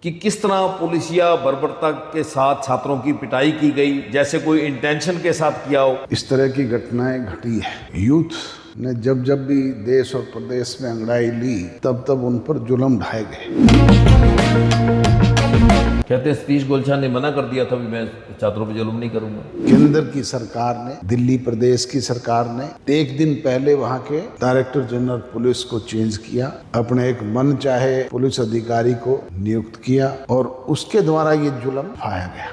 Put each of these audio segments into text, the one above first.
कि किस तरह पुलिसिया बर्बरता के साथ छात्रों की पिटाई की गई, जैसे कोई इंटेंशन के साथ किया हो। इस तरह की घटनाएं घटी है। यूथ ने जब जब भी देश और प्रदेश में अंगड़ाई ली तब तब उन पर जुल्म ढाए गए। कहते हैं सतीश गोलछा ने मना कर दिया था भी मैं छात्रों पर जुल्म नहीं करूंगा। केंद्र की सरकार ने, दिल्ली प्रदेश की सरकार ने एक दिन पहले वहां के डायरेक्टर जनरल पुलिस को चेंज किया, अपने एक मन चाहे पुलिस अधिकारी को नियुक्त किया और उसके द्वारा ये जुल्म ढाया गया।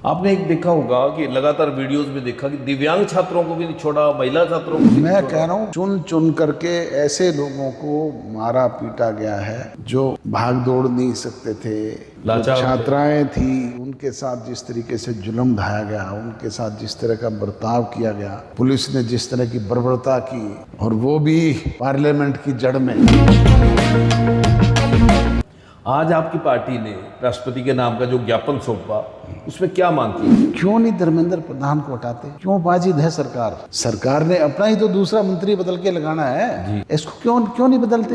आपने एक देखा होगा कि लगातार वीडियोस में देखा कि दिव्यांग छात्रों को भी नहीं छोड़ा, महिला छात्रों को भी मैं कह रहा हूँ चुन चुन करके ऐसे लोगों को मारा पीटा गया है जो भाग दौड़ नहीं सकते थे, जो छात्राएं थी उनके साथ जिस तरीके से जुल्म ढाया गया, उनके साथ जिस तरह का बर्ताव किया गया, पुलिस ने जिस तरह की बर्बरता की और वो भी पार्लियामेंट की जड़ में। आज आपकी पार्टी ने राष्ट्रपति के नाम का जो ज्ञापन सौंपा, उसमें क्या मांग की? क्यों नहीं धर्मेंद्र प्रधान को हटाते? क्यों बाजिद है सरकार? सरकार ने अपना ही तो दूसरा मंत्री बदल के लगाना है, इसको क्यों नहीं बदलते?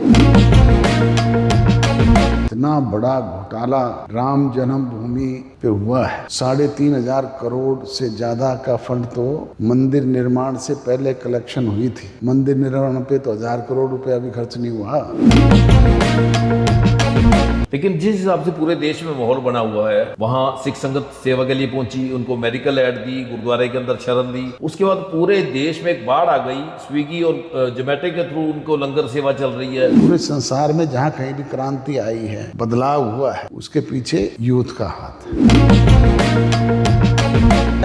इतना बड़ा घोटाला राम जन्मभूमि पे हुआ है। 3,500 करोड़ से ज्यादा का फंड तो मंदिर निर्माण से पहले कलेक्शन हुई थी। मंदिर निर्माण पे तो 1,000 करोड़ रुपया भी खर्च नहीं हुआ। लेकिन जिस हिसाब से पूरे देश में माहौल बना हुआ है, वहाँ सिख संगत सेवा के लिए पहुंची, उनको मेडिकल एड दी, गुरुद्वारे के अंदर शरण दी, उसके बाद पूरे देश में एक बाढ़ आ गई। स्विगी और जोमेटो के थ्रू उनको लंगर सेवा चल रही है। पूरे संसार में जहाँ कहीं भी क्रांति आई है, बदलाव हुआ है, उसके पीछे यूथ का हाथ है।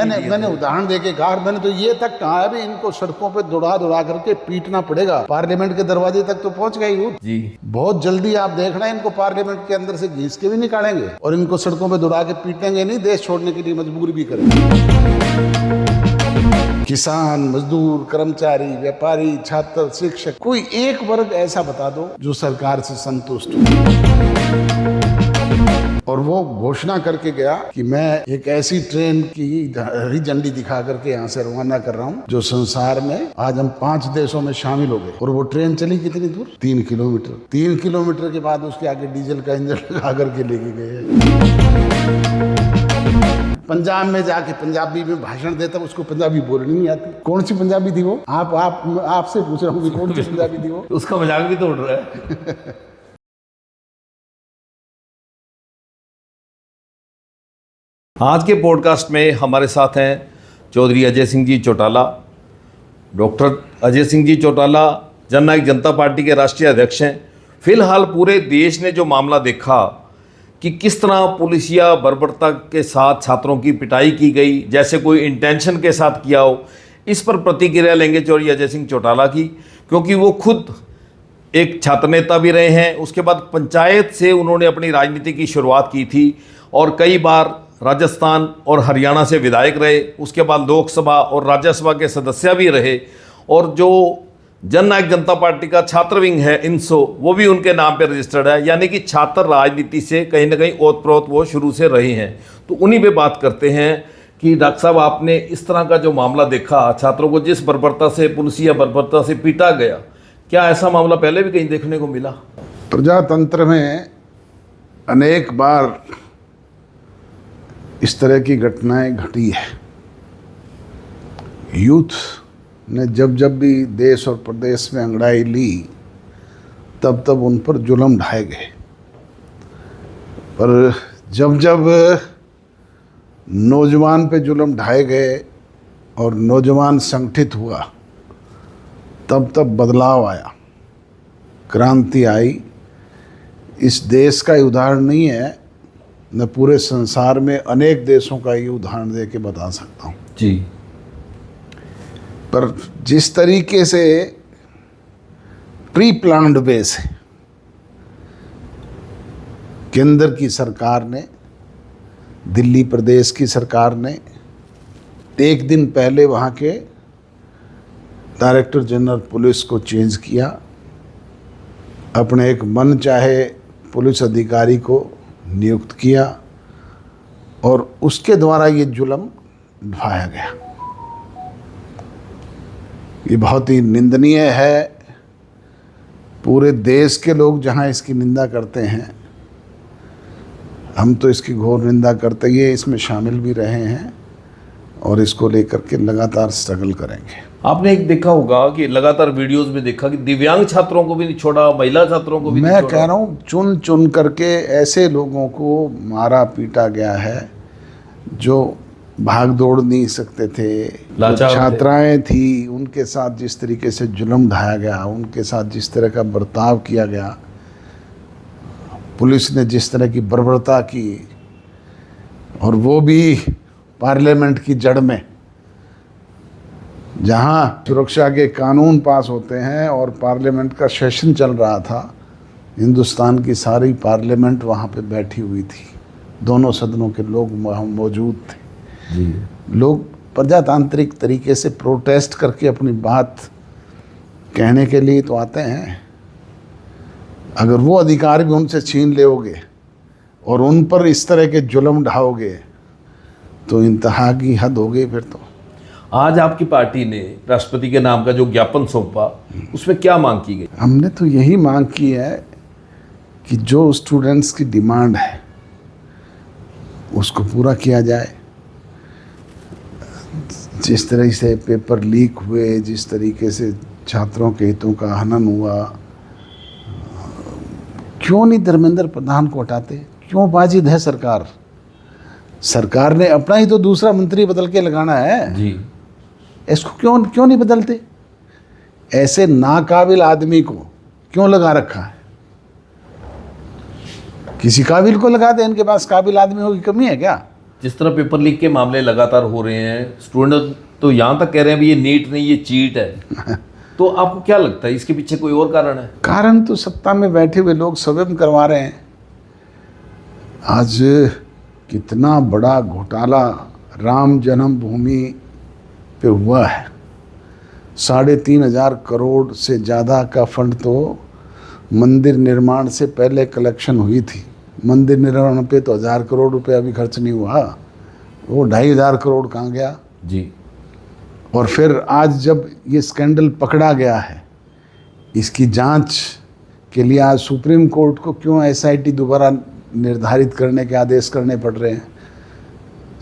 मैंने उदाहरण देके कहा, मैंने तो ये तक कहा है भी इनको सड़कों पे दौड़ा करके पीटना पड़ेगा। पार्लियामेंट के दरवाजे तक तो पहुंच गए यूथ जी। बहुत जल्दी आप देख रहे हैं इनको पार्लियामेंट के अंदर से घींच के भी निकालेंगे और इनको सड़कों पे दौड़ा के पीटेंगे नहीं, देश छोड़ने के लिए मजबूर भी करेंगे। किसान, मजदूर, कर्मचारी, व्यापारी, छात्र, शिक्षक, कोई एक वर्ग ऐसा बता दो जो सरकार से संतुष्ट हो और वो घोषणा करके गया कि मैं एक ऐसी ट्रेन की हरी झंडी दिखा करके यहाँ से रवाना कर रहा हूँ जो संसार में आज हम 5 देशों में शामिल हो गए। और वो ट्रेन चली कितनी दूर? 3 किलोमीटर। 3 किलोमीटर के बाद उसके आगे डीजल का इंजन लगा करके लेके गए। पंजाब में जाके पंजाबी में भाषण देता, उसको पंजाबी बोलनी नहीं आती। कौन सी पंजाबी थी वो? आपसे पूछ रहा हूँ कौन सी पंजाबी थी वो? उसका मजाक भी तो उड़ रहा है। आज के पॉडकास्ट में हमारे साथ हैं चौधरी अजय सिंह जी चौटाला। डॉक्टर अजय सिंह जी चौटाला जननायक जनता पार्टी के राष्ट्रीय अध्यक्ष हैं। फिलहाल पूरे देश ने जो मामला देखा कि किस तरह पुलिसिया बर्बरता के साथ छात्रों की पिटाई की गई, जैसे कोई इंटेंशन के साथ किया हो, इस पर प्रतिक्रिया लेंगे चौधरी अजय सिंह चौटाला की, क्योंकि वो खुद एक छात्र नेता भी रहे हैं। उसके बाद पंचायत से उन्होंने अपनी राजनीति की शुरुआत की थी और कई बार राजस्थान और हरियाणा से विधायक रहे। उसके बाद लोकसभा और राज्यसभा के सदस्य भी रहे और जो जननायक जनता पार्टी का छात्र विंग है इनसो, वो भी उनके नाम पर रजिस्टर्ड है। यानी कि छात्र राजनीति से कहीं ना कहीं ओतप्रोत वो शुरू से रहे हैं। तो उन्हीं पे बात करते हैं कि डॉक्टर साहब, आपने इस तरह का जो मामला देखा, छात्रों को जिस बर्बरता से, पुलिसिया बर्बरता से पीटा गया, क्या ऐसा मामला पहले भी कहीं देखने को मिला? प्रजातंत्र में अनेक बार इस तरह की घटनाएं घटी है। यूथ ने जब जब भी देश और प्रदेश में अंगड़ाई ली तब तब उन पर जुल्म ढाए गए। पर जब जब नौजवान पे जुल्म ढाए गए और नौजवान संगठित हुआ तब तब बदलाव आया, क्रांति आई। इस देश का उदाहरण नहीं है, मैं पूरे संसार में अनेक देशों का ये उदाहरण दे के बता सकता हूँ जी। पर जिस तरीके से प्री प्लान्ड वे से केंद्र की सरकार ने, दिल्ली प्रदेश की सरकार ने एक दिन पहले वहाँ के डायरेक्टर जनरल पुलिस को चेंज किया, अपने एक मन चाहे पुलिस अधिकारी को नियुक्त किया और उसके द्वारा ये जुल्म ढाया गया। ये बहुत ही निंदनीय है पूरे देश के लोग जहां इसकी निंदा करते हैं, हम तो इसकी घोर निंदा करते ही इसमें शामिल भी रहे हैं और इसको लेकर के लगातार स्ट्रगल करेंगे। आपने एक देखा होगा कि लगातार वीडियोस में देखा कि दिव्यांग छात्रों को भी नहीं छोड़ा, महिला छात्रों को भी नहीं मैं छोड़ा। कह रहा हूँ चुन चुन करके ऐसे लोगों को मारा पीटा गया है जो भाग दौड़ नहीं सकते थे, लाचार थे। छात्राएं थी, उनके साथ जिस तरीके से जुल्म ढाया गया, उनके साथ जिस तरह का बर्ताव किया गया, पुलिस ने जिस तरह की बर्बरता की, और वो भी पार्लियामेंट की जड़ में, जहां सुरक्षा के कानून पास होते हैं और पार्लियामेंट का सेशन चल रहा था। हिंदुस्तान की सारी पार्लियामेंट वहां पे बैठी हुई थी, दोनों सदनों के लोग वहाँ मौजूद थे। जी। लोग प्रजातांत्रिक तरीके से प्रोटेस्ट करके अपनी बात कहने के लिए तो आते हैं। अगर वो अधिकार भी उनसे छीन लोगे और उन पर इस तरह के जुल्म ढाओगे तो इंतहा की हद हो गई। फिर तो आज आपकी पार्टी ने राष्ट्रपति के नाम का जो ज्ञापन सौंपा, उसमें क्या मांग की गई? हमने तो यही मांग की है कि जो स्टूडेंट्स की डिमांड है उसको पूरा किया जाए। जिस तरह से पेपर लीक हुए, जिस तरीके से छात्रों के हितों का हनन हुआ, क्यों नहीं धर्मेंद्र प्रधान को हटाते? क्यों बाजिद है सरकार? सरकार ने अपना ही तो दूसरा मंत्री बदल के लगाना है जी। इसको क्यों नहीं बदलते? ऐसे नाकाबिल आदमी को क्यों लगा रखा है? किसी काबिल को लगा दे, इनके पास काबिल आदमियों की कमी है क्या? जिस तरह पेपर लीक के मामले लगातार हो रहे हैं, स्टूडेंट तो यहाँ तक कह रहे हैं भी ये नीट नहीं, ये चीट है। तो आपको क्या लगता है इसके पीछे कोई और कारण है? कारण तो सत्ता में बैठे हुए लोग स्वयं करवा रहे हैं। आज कितना बड़ा घोटाला राम जन्मभूमि पे हुआ है। 3,500 करोड़ से ज़्यादा का फंड तो मंदिर निर्माण से पहले कलेक्शन हुई थी। मंदिर निर्माण पे तो 1,000 करोड़ रुपए अभी खर्च नहीं हुआ, वो 2,500 करोड़ कहाँ गया? जी। और फिर आज जब ये स्कैंडल पकड़ा गया है, इसकी जांच के लिए आज सुप्रीम कोर्ट को क्यों एसआईटी दोबारा निर्धारित करने के आदेश करने पड़ रहे हैं?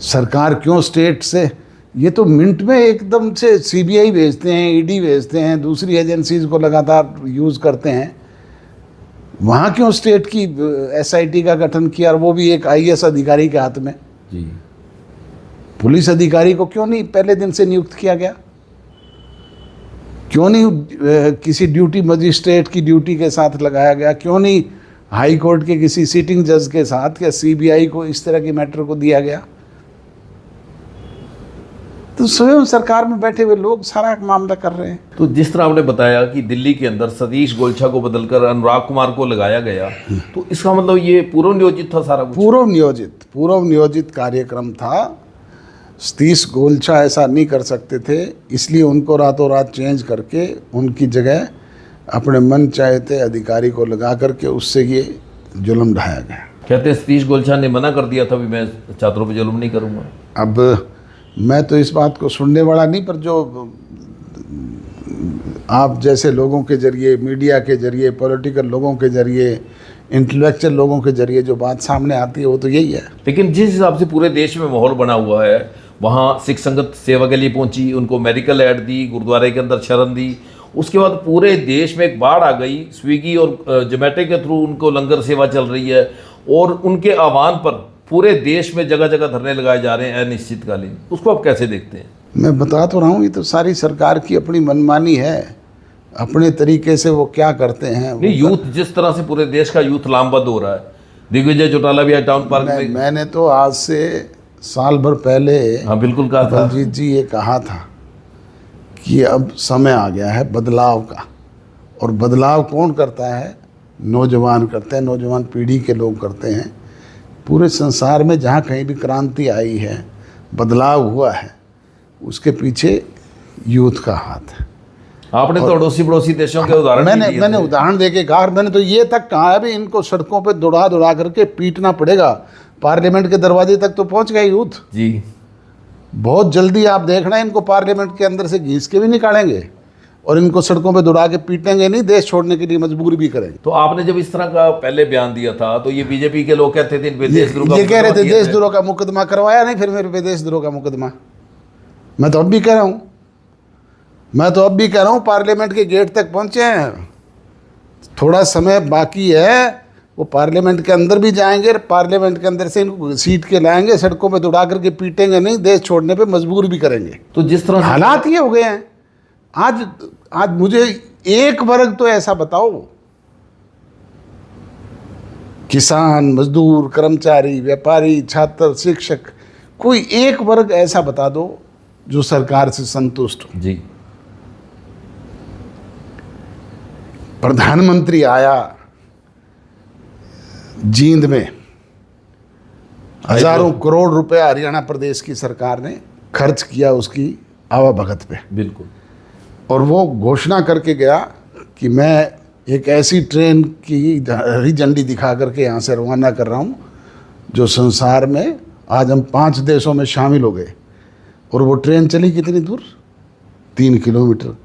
सरकार क्यों स्टेट से, ये तो मिनट में एकदम से सीबीआई भेजते हैं, ईडी भेजते हैं, दूसरी एजेंसीज को लगातार यूज़ करते हैं। वहाँ क्यों स्टेट की एसआईटी का गठन किया, और वो भी एक आईएएस अधिकारी के हाथ में? जी। पुलिस अधिकारी को क्यों नहीं पहले दिन से नियुक्त किया गया? क्यों नहीं किसी ड्यूटी मजिस्ट्रेट की ड्यूटी के साथ लगाया गया? क्यों नहीं हाई कोर्ट के किसी सिटिंग जज के साथ या सीबीआई को इस तरह के मैटर को दिया गया? तो स्वयं सरकार में बैठे हुए लोग सारा मामला कर रहे हैं। तो जिस तरह आपने बताया कि दिल्ली के अंदर सतीश गोलछा को बदलकर अनुराग कुमार को लगाया गया, तो इसका मतलब ये पूर्व नियोजित था सारा कुछ? पूर्व नियोजित कार्यक्रम था। सतीश गोलछा ऐसा नहीं कर सकते थे, इसलिए उनको रातों रात चेंज करके उनकी जगह अपने मन चाहते अधिकारी को लगा करके उससे ये जुल्म ढाया गया। कहते हैं सतीश गोलछा ने मना कर दिया था भी मैं छात्रों पर जुल्म नहीं करूँगा। अब मैं तो इस बात को सुनने वाला नहीं, पर जो आप जैसे लोगों के जरिए, मीडिया के जरिए, पॉलिटिकल लोगों के जरिए, इंटेलेक्चुअल लोगों के जरिए जो बात सामने आती है वो तो यही है। लेकिन जिस हिसाब से पूरे देश में माहौल बना हुआ है, वहाँ सिख संगत सेवा के लिए पहुंची, उनको मेडिकल एड दी, गुरुद्वारे के अंदर शरण दी, उसके बाद पूरे देश में एक बाढ़ आ गई। स्विगी और जोमेटो के थ्रू उनको लंगर सेवा चल रही है और उनके आह्वान पर पूरे देश में जगह जगह धरने लगाए जा रहे हैं अनिश्चितकालीन। उसको आप कैसे देखते हैं? मैं बता तो रहा हूँ, ये तो सारी सरकार की अपनी मनमानी है। अपने तरीके से वो क्या करते हैं। नहीं, यूथ जिस तरह से पूरे देश का यूथ लामबंद हो रहा है, दिग्विजय चौटाला भी टाउन पार्क में, मैंने तो आज से साल भर पहले, हाँ बिल्कुल कहा था, बलजीत जी ये कहा था कि अब समय आ गया है बदलाव का। और बदलाव कौन करता है? नौजवान करते हैं, नौजवान पीढ़ी के लोग करते हैं। पूरे संसार में जहाँ कहीं भी क्रांति आई है, बदलाव हुआ है, उसके पीछे यूथ का हाथ है। आपने तो अड़ोसी पड़ोसी देशों के उदाहरण मैंने उदाहरण देके कहा, मैंने तो ये तक कहा है भी इनको सड़कों पे दौड़ा करके पीटना पड़ेगा। पार्लियामेंट के दरवाजे तक तो पहुंच गए यूथ जी। बहुत जल्दी आप देखना, इनको पार्लियामेंट के अंदर से घींच के भी निकालेंगे और इनको सड़कों पे दौड़ा के पीटेंगे नहीं, देश छोड़ने के लिए मजबूर भी करेंगे। तो आपने जब इस तरह का पहले बयान दिया था तो ये बीजेपी के लोग कहते थे इन पे देशद्रोह का ये कह रहे थे मुकदमा देशद्रोह का मुकदमा करवाया नहीं, फिर मेरे पे देशद्रोह का मुकदमा। मैं तो अब भी कह रहा हूँ, पार्लियामेंट के गेट तक पहुँचे हैं, थोड़ा समय बाकी है, वो पार्लियामेंट के अंदर भी जाएंगे, पार्लियामेंट के अंदर से इनको सीट के लाएंगे, सड़कों पे दौड़ा करके पीटेंगे नहीं, देश छोड़ने पे मजबूर भी करेंगे। तो जिस तरह हालात ये हो गए हैं। आज मुझे एक वर्ग तो ऐसा बताओ, किसान, मजदूर, कर्मचारी, व्यापारी, छात्र, शिक्षक, कोई एक वर्ग ऐसा बता दो जो सरकार से संतुष्ट हो। जी, प्रधानमंत्री आया जींद में, हजारों करोड़ रुपया हरियाणा प्रदेश की सरकार ने खर्च किया उसकी आवाभगत पे, बिल्कुल। और वो घोषणा करके गया कि मैं एक ऐसी ट्रेन की हरी झंडी दिखा करके यहाँ से रवाना कर रहा हूँ जो संसार में आज हम 5 देशों में शामिल हो गए। और वो ट्रेन चली कितनी दूर? 3 किलोमीटर।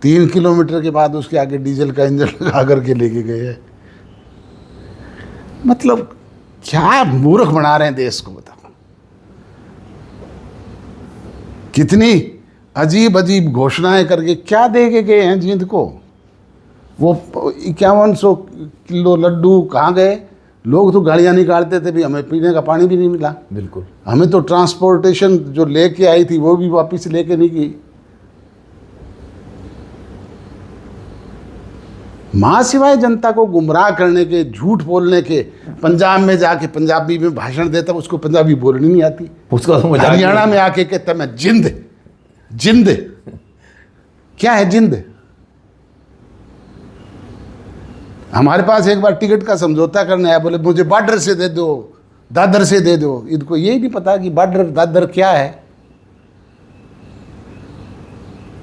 3 किलोमीटर के बाद उसके आगे डीजल का इंजन लगा करके लेके गए हैं। मतलब क्या मूर्ख बना रहे हैं देश को, बताओ। कितनी अजीब अजीब घोषणाएं करके क्या दे के गए हैं जींद को। वो 5100 किलो लड्डू कहाँ गए? लोग तो गाड़ियाँ निकालते थे भी, हमें पीने का पानी भी नहीं मिला। बिल्कुल। हमें तो ट्रांसपोर्टेशन जो लेके आई थी वो भी वापस लेके नहीं गई। माँ सिवाय जनता को गुमराह करने के, झूठ बोलने के, पंजाब में जाके पंजाबी में भाषण देता, उसको पंजाबी बोलनी नहीं आती, उसका तो मजाक हरियाणा में आके कहता मैं जिंद। जिंद क्या है? जिंद। हमारे पास एक बार टिकट का समझौता करने आया, बोले मुझे बॉर्डर से दे दो, दादर से दे दो। इनको यही नहीं पता कि बॉर्डर दादर क्या है।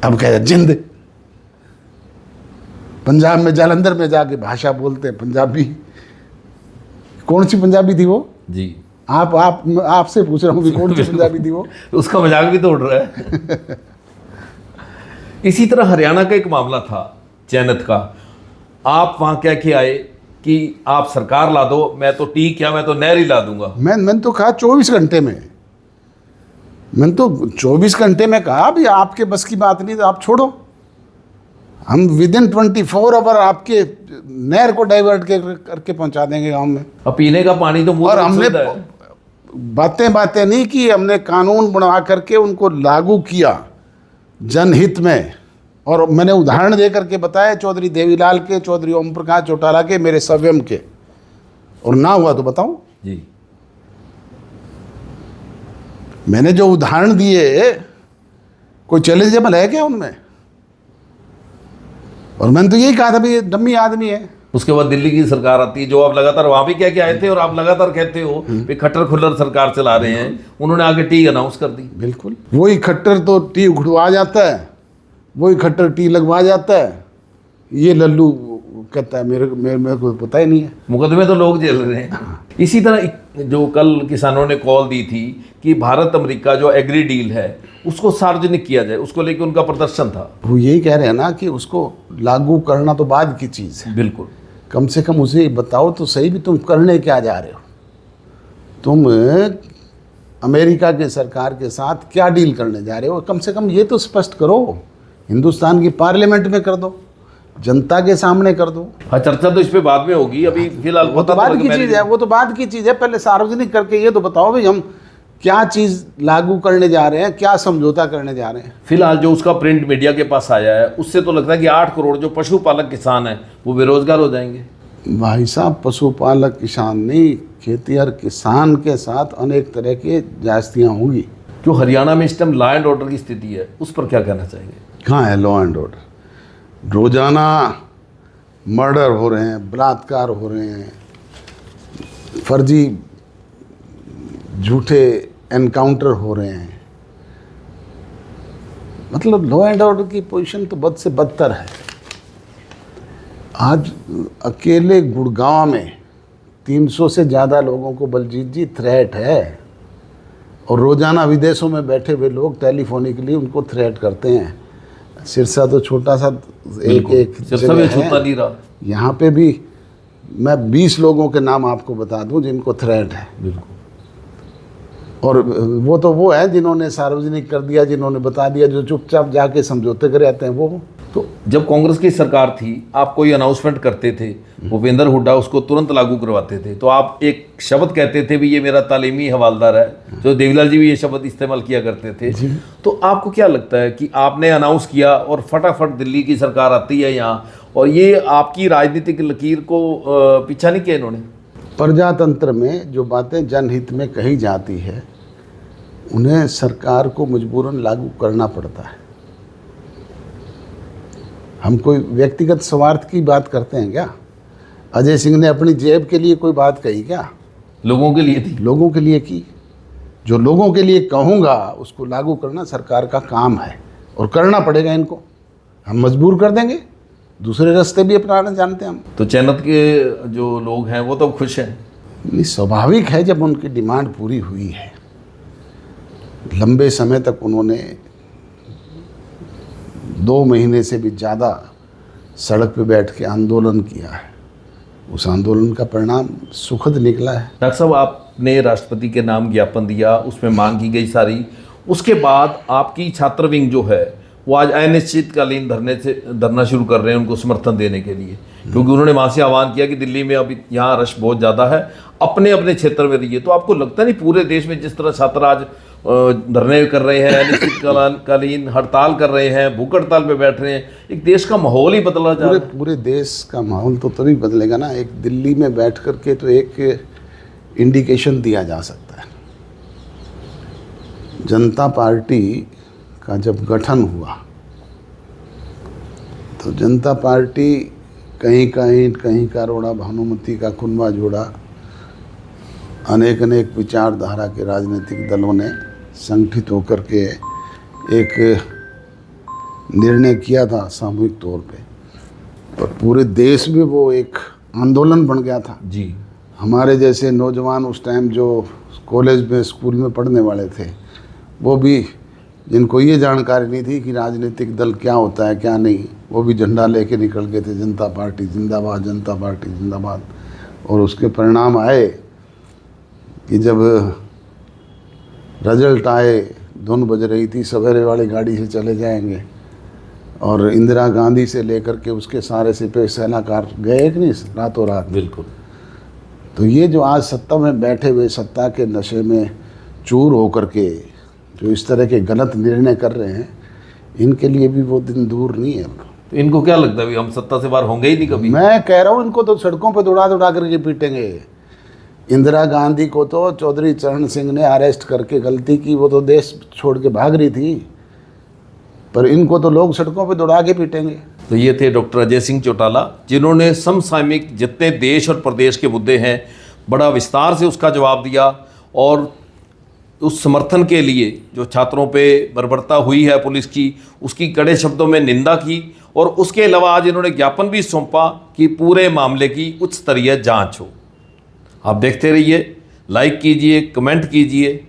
अब कह जिंद। पंजाब में जालंधर में जाके भाषा बोलते हैं पंजाबी। कौन सी पंजाबी थी वो? जी, आपसे पूछ रहा हूँ कि कौन सी पंजाबी थी वो? उसका मजाक भी तो उड़ रहा है। इसी तरह हरियाणा का एक मामला था चैनत का। आप वहाँ क्या किया आए कि आप सरकार ला दो, मैं तो मैं तो नहर ही ला दूंगा। मैंने तो कहा 24 घंटे में। मैंने तो 24 घंटे में कहा भी आपके बस की बात नहीं तो आप छोड़ो, हम विदिन 24 आवर आपके नहर को डाइवर्ट करके पहुंचा देंगे गांव में। अब पीने का पानी तो मुंह और तक हमने सुविधा है। बातें नहीं की, हमने कानून बनवा करके उनको लागू किया जनहित में। और मैंने उदाहरण दे करके बताया चौधरी देवीलाल के, चौधरी ओम प्रकाश चौटाला के, मेरे स्वयं के। और ना हुआ तो बताऊं? जी, मैंने जो उदाहरण दिए कोई चैलेंजेबल है क्या उनमें? और मैंने तो यही कहा था भी डम्मी आदमी है। उसके बाद दिल्ली की सरकार आती है जो आप लगातार वहां भी क्या क्या आए थे और आप लगातार कहते हो कि खट्टर खुल्लर सरकार चला रहे हैं, उन्होंने आगे टी अनाउंस कर दी। बिल्कुल, वही खट्टर तो टी उखड़वा जाता है, वही खट्टर टी लगवा जाता है। ये लल्लू कहता है मेरे को पता ही नहीं है। मुकदमे तो लोग झेल रहे हैं। इसी तरह जो कल किसानों ने कॉल दी थी कि भारत अमेरिका जो एग्री डील है उसको सार्वजनिक किया जाए, उसको लेकर उनका प्रदर्शन था। वो यही कह रहे हैं ना कि उसको लागू करना तो बाद की चीज़ है। बिल्कुल। कम से कम उसे बताओ तो सही भी तुम करने क्या जा रहे हो। तुम अमेरिका के सरकार के साथ क्या डील करने जा रहे हो, कम से कम ये तो स्पष्ट करो। हिंदुस्तान की पार्लियामेंट में कर दो, जनता के सामने कर दो। हाँ, चर्चा तो इस पे बाद में होगी, अभी फिलहाल वो तो बाद की चीज़ है, वो तो बाद की चीज़ है। पहले सार्वजनिक करके ये तो बताओ भाई हम क्या चीज़ लागू करने जा रहे हैं, क्या समझौता करने जा रहे हैं। फिलहाल जो उसका प्रिंट मीडिया के पास आया है उससे तो लगता है कि 8 करोड़ जो पशुपालक किसान हैं वो बेरोजगार हो जाएंगे। भाई साहब, पशुपालक किसान नहीं, खेतीहर किसान के साथ अनेक तरह के जास्तियाँ होंगी। जो हरियाणा में इस टाइम लॉ एंड ऑर्डर की स्थिति है उस पर क्या कहना चाहेंगे? कहाँ है लॉ एंड ऑर्डर? रोजाना मर्डर हो रहे हैं, बलात्कार हो रहे हैं, फर्जी झूठे एनकाउंटर हो रहे हैं। मतलब लॉ एंड ऑर्डर की पोजीशन तो बद से बदतर है। आज अकेले गुड़गांव में 300 से ज़्यादा लोगों को बलजीत जी थ्रेट है, और रोज़ाना विदेशों में बैठे हुए लोग टेलीफोनिकली उनको थ्रेट करते हैं। सिरसा तो छोटा सा एक सिरसा भी जगह छूता है। नहीं रहा। यहाँ पे भी मैं 20 लोगों के नाम आपको बता दूं जिनको थ्रेट है, बिल्कुल। और वो है जिन्होंने सार्वजनिक कर दिया, जिन्होंने बता दिया, जो चुपचाप जाके समझौते करे आते हैं वो। तो जब कांग्रेस की सरकार थी, आप कोई अनाउंसमेंट करते थे, भूपेंद्र हुड्डा उसको तुरंत लागू करवाते थे, तो आप एक शब्द कहते थे भी ये मेरा तालीमी हवालदार है, जो देवीलाल जी भी ये शब्द इस्तेमाल किया करते थे। तो आपको क्या लगता है कि आपने अनाउंस किया और फटाफट दिल्ली की सरकार आती है यहाँ, और ये आपकी राजनीतिक लकीर को पीछा नहीं किया इन्होंने? प्रजातंत्र में जो बातें जनहित में कही जाती है उन्हें सरकार को मजबूरन लागू करना पड़ता है। हम कोई व्यक्तिगत स्वार्थ की बात करते हैं क्या? अजय सिंह ने अपनी जेब के लिए कोई बात कही क्या? लोगों के लिए थी। लोगों के लिए की। जो लोगों के लिए कहूँगा उसको लागू करना सरकार का काम है, और करना पड़ेगा इनको। हम मजबूर कर देंगे, दूसरे रास्ते भी अपनाना जानते हैं हम। तो चैनत के जो लोग हैं वो तो खुश हैं। नहीं, स्वाभाविक है जब उनकी डिमांड पूरी हुई है। लंबे समय तक उन्होंने 2 महीने से भी ज़्यादा सड़क पे बैठ के आंदोलन किया है। उस आंदोलन का परिणाम सुखद निकला है। डॉक्टर साहब, आपने राष्ट्रपति के नाम ज्ञापन दिया, उसमें मांग की गई सारी, उसके बाद आपकी छात्र विंग जो है वो आज अनिश्चितकालीन धरना शुरू कर रहे हैं उनको समर्थन देने के लिए, क्योंकि उन्होंने वहाँ से आह्वान किया कि दिल्ली में अभी यहाँ रश बहुत ज़्यादा है, अपने अपने क्षेत्र में रहिए। तो आपको लगता नहीं पूरे देश में जिस तरह छात्र आज धरने कर रहे हैं, अनिश्चितकालीन हड़ताल कर रहे हैं, भूख हड़ताल पे बैठ रहे हैं, एक देश का माहौल ही बदला जा रहा है? पूरे देश का माहौल तो तभी बदलेगा ना। एक दिल्ली में बैठ कर के तो एक इंडिकेशन दिया जा सकता है। जनता पार्टी का जब गठन हुआ तो जनता पार्टी कहीं का ईंट कहीं का रोड़ा, भानुमती का कुनबा जोड़ा, अनेक विचारधारा के राजनीतिक दलों ने संगठित होकर के एक निर्णय किया था सामूहिक तौर पे, और पूरे देश में वो एक आंदोलन बन गया था। जी। हमारे जैसे नौजवान उस टाइम जो कॉलेज में स्कूल में पढ़ने वाले थे, वो भी, जिनको ये जानकारी नहीं थी कि राजनीतिक दल क्या होता है क्या नहीं, वो भी झंडा लेके निकल गए थे, जनता पार्टी जिंदाबाद, जनता पार्टी जिंदाबाद। और उसके परिणाम आए कि जब रिजल्ट आए, धुन बज रही थी, सवेरे वाली गाड़ी से चले जाएंगे, और इंदिरा गांधी से लेकर के उसके सारे सिपह सैनाकार गए कि नहीं रातों रात। बिल्कुल। तो ये जो आज सत्ता में बैठे हुए, सत्ता के नशे में चूर होकर के जो इस तरह के गलत निर्णय कर रहे हैं, इनके लिए भी वो दिन दूर नहीं है। तो इनको क्या लगता है हम सत्ता से बाहर होंगे ही नहीं कभी? मैं कह रहा हूँ इनको तो सड़कों पे दौड़ा करके पीटेंगे। इंदिरा गांधी को तो चौधरी चरण सिंह ने अरेस्ट करके गलती की, वो तो देश छोड़ के भाग रही थी, पर इनको तो लोग सड़कों पे दौड़ा के पीटेंगे। तो ये थे डॉक्टर अजय सिंह चौटाला, जिन्होंने समसामयिक जितने देश और प्रदेश के मुद्दे हैं बड़ा विस्तार से उसका जवाब दिया, और उस समर्थन के लिए जो छात्रों पे बर्बरता हुई है पुलिस की, उसकी कड़े शब्दों में निंदा की, और उसके अलावा आज इन्होंने ज्ञापन भी सौंपा कि पूरे मामले की उच्च स्तरीय जांच हो। आप देखते रहिए, लाइक कीजिए, कमेंट कीजिए,